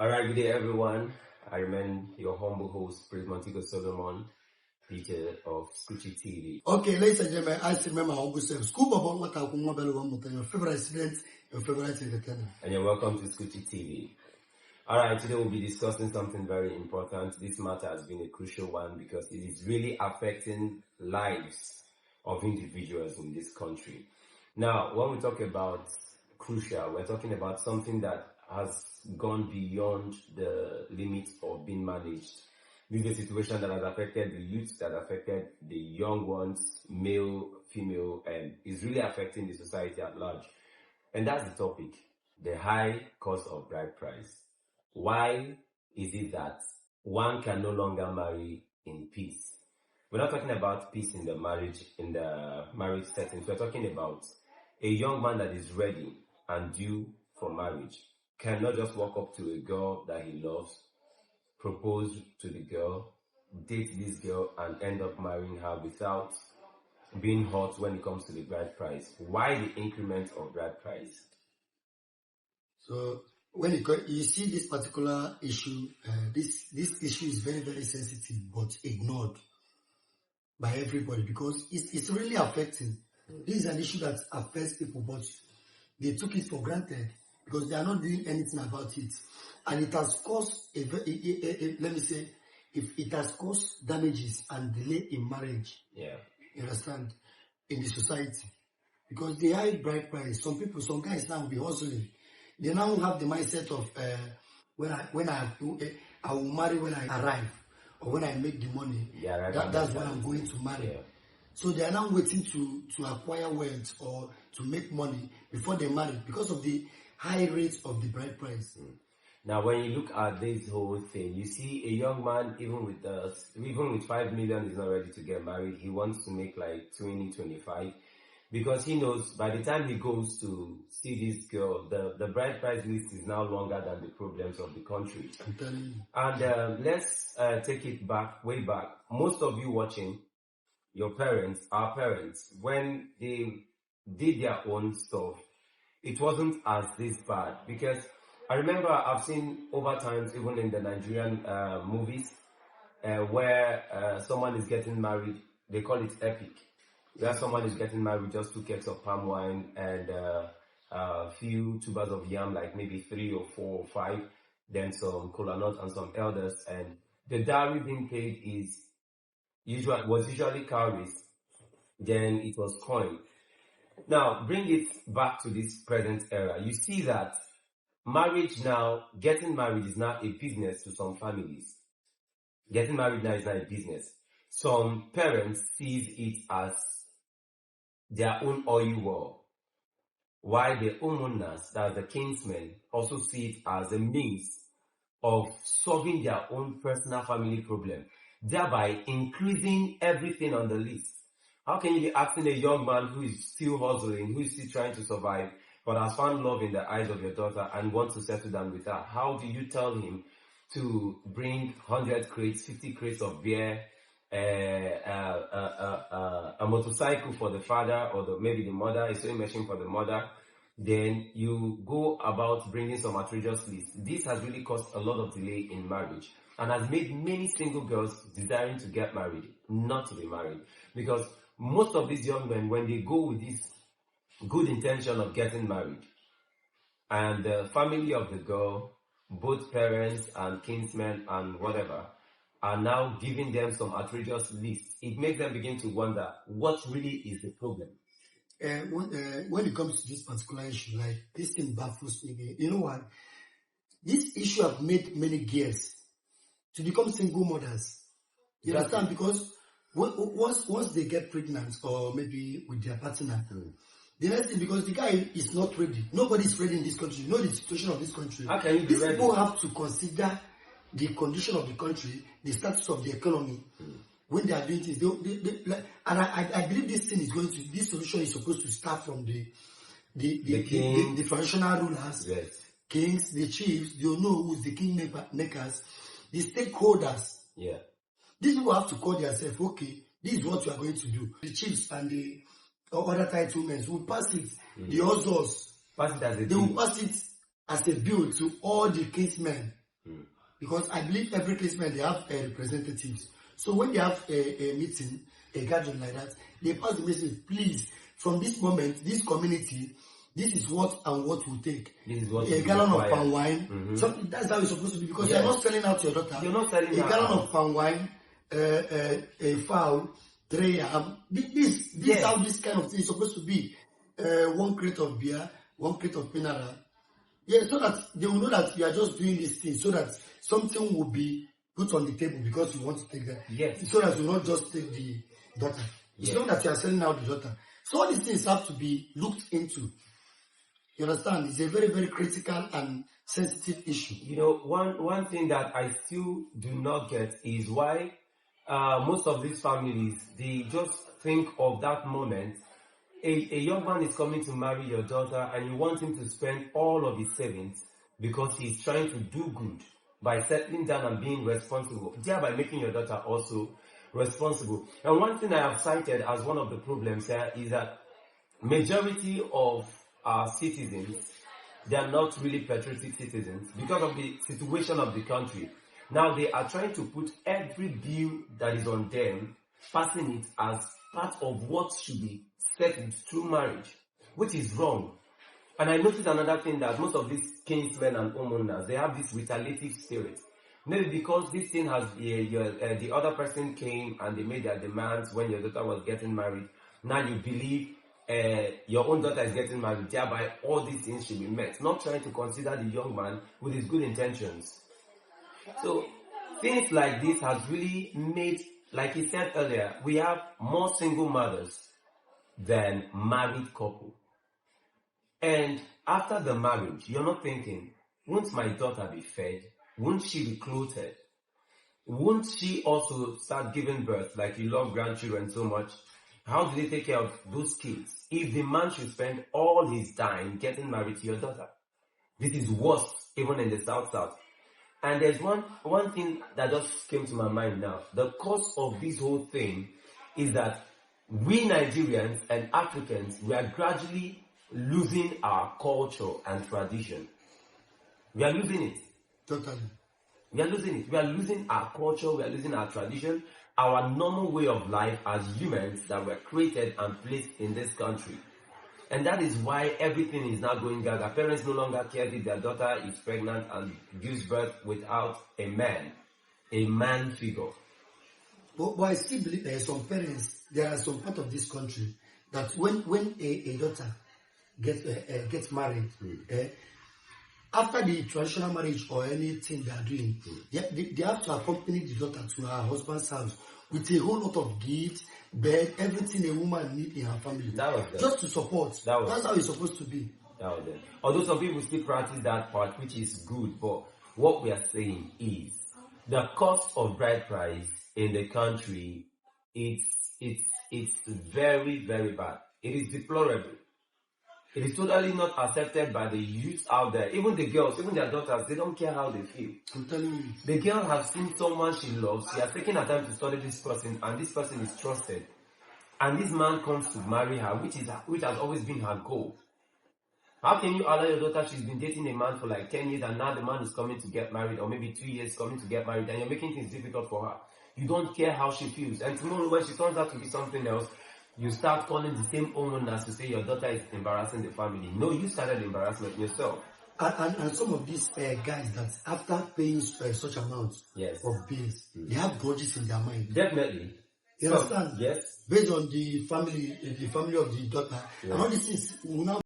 All right, good day, everyone. I remain your humble host, Praise Montego Solomon, Peter of Scoochie TV. Okay, ladies and gentlemen, I still remember my humble self. School Bobo, what I come mobile one more time. Your favorite student, your favorite entertainer. And you're welcome to Scoochie TV. All right, today we'll be discussing something very important. This matter has been a crucial one because it is really affecting lives of individuals in this country. Now, when we talk about crucial, we're talking about something that has gone beyond the limits of being managed. This is a situation that has affected the youth, that affected the young ones, male, female, and is really affecting the society at large. And that's the topic, the high cost of bride price. Why is it that one can no longer marry in peace? We're not talking about peace in the marriage settings. We're talking about a young man that is ready and due for marriage cannot just walk up to a girl that he loves, propose to the girl, date this girl, and end up marrying her without being hurt when it comes to the bride price. Why the increment of bride price? So when you see this particular issue, this issue is very, very sensitive but ignored by everybody because it's really affecting. This is an issue that affects people, but they took it for granted because they are not doing anything about it, and it has caused let me say, if it has caused damages and delay in marriage. Yeah, you understand, in the society, because the high bride price. Some guys now will be hustling. They now have the mindset of when I will marry when I arrive or when I make the money. Yeah, that's when I'm going to marry. Yeah. So they are now waiting to acquire wealth or to make money before they marry because of the high rates of the bride price. Now, when you look at this whole thing, you see a young man, even with 5 million, is not ready to get married. He wants to make like 20, 25, because he knows by the time he goes to see this girl, the bride price list is now longer than the problems of the country. I'm telling you. And let's take it way back. Most of you watching, your parents, our parents, when they did their own stuff, it wasn't as this bad, because I remember I've seen over times, even in the Nigerian movies, where someone is getting married, they call it epic, where someone is getting married with just 2 kegs of palm wine and a few tubers of yam, like maybe 3 or 4 or 5, then some kola nut and some elders, and the dowry being paid was usually cowries, then it was coin. Now, bring it back to this present era. You see that marriage now, getting married is now a business to some families. Getting married now is not a business. Some parents see it as their own oil well, while the homeowners, that the kinsmen, also see it as a means of solving their own personal family problem, thereby increasing everything on the list. How can you be asking a young man who is still hustling, who is still trying to survive, but has found love in the eyes of your daughter and wants to settle down with her? How do you tell him to bring 100 crates, 50 crates of beer, a motorcycle for the father, or maybe the mother, a sewing machine for the mother? Then you go about bringing some outrageous lists. This has really caused a lot of delay in marriage and has made many single girls desiring to get married not to be married, because most of these young men, when they go with this good intention of getting married, and the family of the girl, both parents and kinsmen and whatever, are now giving them some outrageous lists, it makes them begin to wonder what really is the problem. When it comes to this particular issue, like, this thing baffles me. You know what? This issue have made many girls to become single mothers. You understand? Because once they get pregnant, or maybe with their partner, the next thing, because the guy is not ready. Nobody is ready in this country. You know the situation of this country. How can you be These ready? people have to consider the condition of the country, the status of the economy, when they are doing things. And I believe this solution is supposed to start from the traditional rulers, yes, kings, the chiefs. They know who's the king makers, the stakeholders. Yeah. These people have to call themselves, okay, this is what you are going to do. The chiefs and the other titlements will pass it. The others, pass it as a they will pass it as a bill to all the kinsmen Because I believe every placement they have representatives. So when they have a meeting, a gathering like that, they pass the message, please, from this moment, this community, this is what and what we take. This is what a gallon of palm wine. So that's how it's supposed to be, because you're not selling out to your daughter. You're not selling a gallon of palm wine, a fowl, 3 yam. This is how this kind of thing is supposed to be. 1 crate of beer, 1 crate of mineral. Yeah, so that they will know that you are just doing this thing, so that something will be put on the table because you want to take that. Yes. So that you not just take the daughter. It's not that you are selling out the daughter. So all these things have to be looked into. You understand? It's a very, very critical and sensitive issue. You know, one thing that I still do not get is why most of these families, they just think of that moment. A young man is coming to marry your daughter and you want him to spend all of his savings because he's trying to do good by settling down and being responsible, thereby making your daughter also responsible. And one thing I have cited as one of the problems here is that majority of our citizens, they are not really patriotic citizens because of the situation of the country. Now they are trying to put every bill that is on them, passing it as part of what should be settled through marriage, which is wrong. And I noticed another thing, that most of these kinsmen and homeowners, they have this retaliative spirit. Maybe because this thing has, the other person came and they made their demands when your daughter was getting married. Now you believe your own daughter is getting married, thereby all these things should be met. Not trying to consider the young man with his good intentions. So things like this has really made, like he said earlier, we have more single mothers than married couple. And after the marriage, you're not thinking, won't my daughter be fed? Won't she be clothed? Won't she also start giving birth? Like you love grandchildren so much. How do they take care of those kids if the man should spend all his time getting married to your daughter? This is worse even in the South. And there's one thing that just came to my mind now. The cause of this whole thing is that we Nigerians and Africans, we are gradually losing our culture and tradition. We are losing it. Totally. We are losing it. We are losing our culture. We are losing our tradition. Our normal way of life as humans that were created and placed in this country. And that is why everything is now going gaga. Parents no longer care if their daughter is pregnant and gives birth without a man figure. But I still believe there are some parents, there are some part of this country that when a daughter gets married, after the traditional marriage or anything they are doing, they have to accompany the daughter to her husband's house with a whole lot of gifts, bed, everything a woman needs in her family. Just to support. That's how it's supposed to be. That was it. Although some people still practice that part, which is good, but what we are saying is the cost of bride price in the country, it's very, very bad. It is deplorable. It is totally not accepted by the youth out there. Even the girls, even their daughters, they don't care how they feel. I'm telling you. The girl has seen someone she loves. She has taken her time to study this person, and this person is trusted. And this man comes to marry her, which has always been her goal. How can you allow your daughter, she's been dating a man for like 10 years, and now the man is coming to get married, or maybe 2 years coming to get married, and you're making things difficult for her. You don't care how she feels. And tomorrow when she turns out to be something else, you start calling the same owners to say your daughter is embarrassing the family. No, you started embarrassment yourself. And some of these guys that after paying such amounts of bills, they have grudges in their mind. Definitely. You understand? Yes. Based on the family of the daughter. And all these things will now